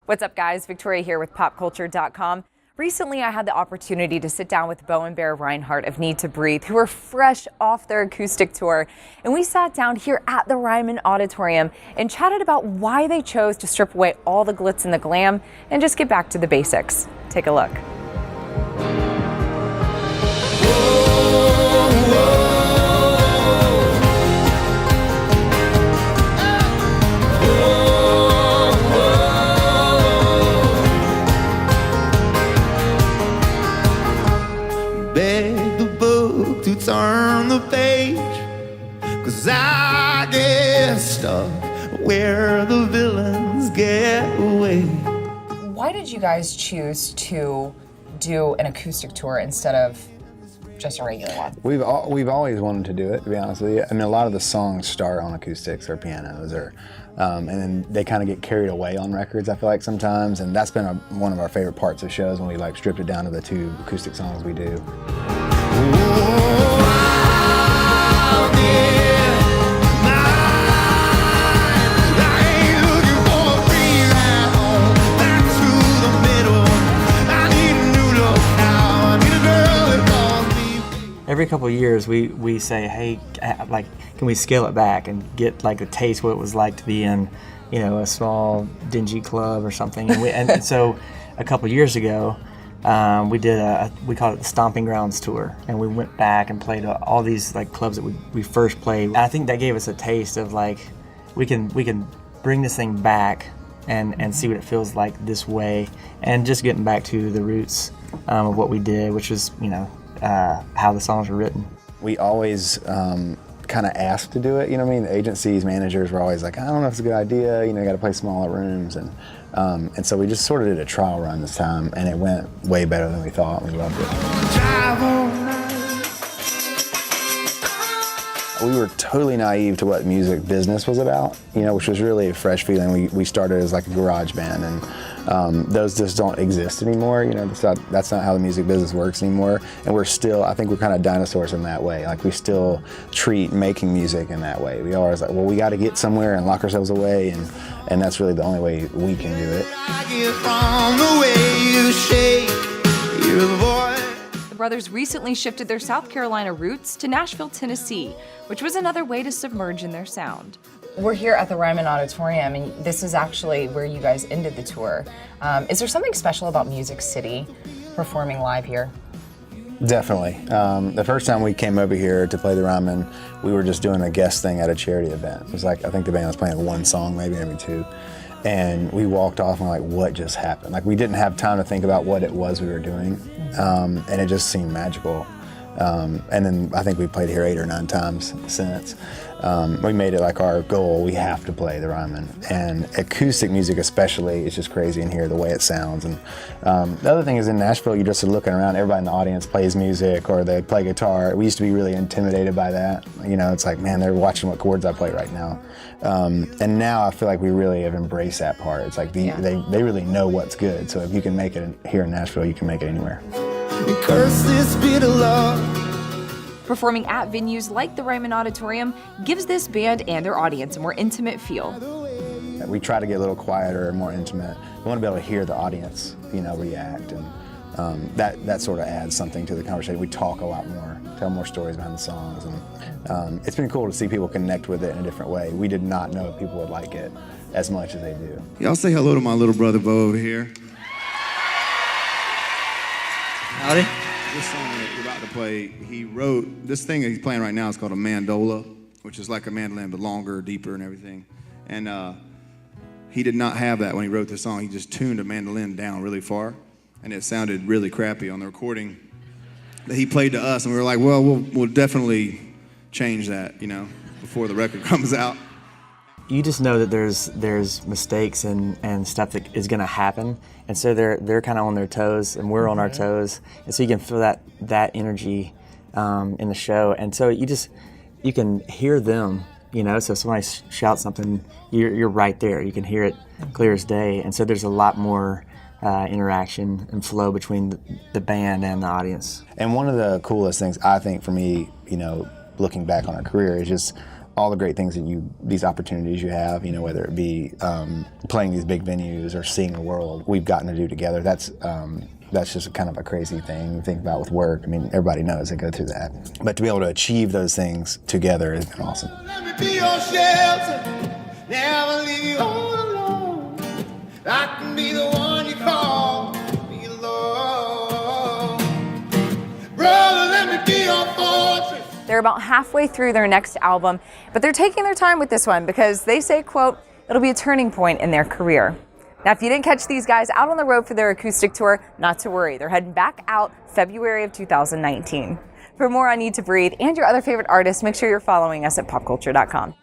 What's up, guys? Victoria here with PopCulture.com. Recently, I had the opportunity to sit down with Bo and Bear Rinehart of Need to Breathe, who are fresh off their acoustic tour. And we sat down here at the Ryman Auditorium and chatted about why they chose to strip away all the glitz and the glam and just get back to the basics. Take a look. Beg the book to turn the page, 'cause I get stuck where the villains get away. Why did you guys choose to do an acoustic tour instead of just a regular one? We've always wanted to do it, to be honest with you. I mean, a lot of the songs start on acoustics or pianos, and then they kind of get carried away on records, I feel like sometimes, and that's been one of our favorite parts of shows, when we like stripped it down to the 2 acoustic songs we do. Every couple of years, we say, hey, like, can we scale it back and get like a taste what it was like to be in, you know, a small dingy club or something? And so, a couple of years ago, we did we called it the Stomping Grounds tour, and we went back and played all these like clubs that we first played. And I think that gave us a taste of like, we can bring this thing back and see what it feels like this way, and just getting back to the roots of what we did, which was, you know, how the songs were written. We always kind of asked to do it, you know what I mean? The agencies, managers were always like, I don't know if it's a good idea, you know, you got to play smaller rooms, and so we just sort of did a trial run this time, and it went way better than we thought. We loved it. We were totally naive to what music business was about, you know, which was really a fresh feeling. We started as like a garage band, and those just don't exist anymore, you know. That's not how the music business works anymore. And we're still, I think we're kind of dinosaurs in that way. Like, we still treat making music in that way. We always like, well, we got to get somewhere and lock ourselves away, and that's really the only way we can do it. The brothers recently shifted their South Carolina roots to Nashville, Tennessee, which was another way to submerge in their sound. We're here at the Ryman Auditorium, and this is actually where you guys ended the tour. Is there something special about Music City performing live here? Definitely. The first time we came over here to play the Ryman, we were just doing a guest thing at a charity event. It was like, I think the band was playing 1 song, maybe 2. And we walked off and we're like, what just happened? Like, we didn't have time to think about what it was we were doing. And it just seemed magical. And then I think we played here 8 or 9 times since. We made it like our goal, we have to play the Ryman. And acoustic music especially is just crazy in here, the way it sounds. And the other thing is, in Nashville, you're just looking around, everybody in the audience plays music or they play guitar. We used to be really intimidated by that. You know, it's like, man, they're watching what chords I play right now. And now I feel like we really have embraced that part. It's like they really know what's good. So if you can make it here in Nashville, you can make it anywhere. Curse this bit of love. Performing at venues like the Ryman Auditorium gives this band and their audience a more intimate feel. We try to get a little quieter and more intimate. We want to be able to hear the audience, you know, react, and that sort of adds something to the conversation. We talk a lot more, tell more stories behind the songs, and it's been cool to see people connect with it in a different way. We did not know if people would like it as much as they do. Y'all say hello to my little brother Bo over here. Howdy. This song that we're about to play, he wrote, this thing that he's playing right now is called a mandola, which is like a mandolin but longer, deeper, and everything. And he did not have that when he wrote this song. He just tuned a mandolin down really far, and it sounded really crappy on the recording that he played to us. And we were like, well, we'll definitely change that, you know, before the record comes out. You just know that there's mistakes and stuff that is going to happen, and so they're kind of on their toes, and we're on our toes, and so you can feel that energy in the show, and so you can hear them, you know. So if somebody shouts something, you're right there. You can hear it clear as day, and so there's a lot more interaction and flow between the band and the audience. And one of the coolest things I think for me, you know, looking back on our career, is just all the great things these opportunities you have, whether it be playing these big venues or seeing the world, we've gotten to do together. That's just kind of a crazy thing to think about with work. I mean, everybody knows they go through that. But to be able to achieve those things together has been awesome. Let me be your shelter, never leave you all alone. I can be the one you call, be alone. Brother, let me be your fortress. They're about halfway through their next album, but they're taking their time with this one because they say, quote, it'll be a turning point in their career. Now, if you didn't catch these guys out on the road for their acoustic tour, not to worry. They're heading back out February of 2019. For more on Need to Breathe and your other favorite artists, make sure you're following us at PopCulture.com.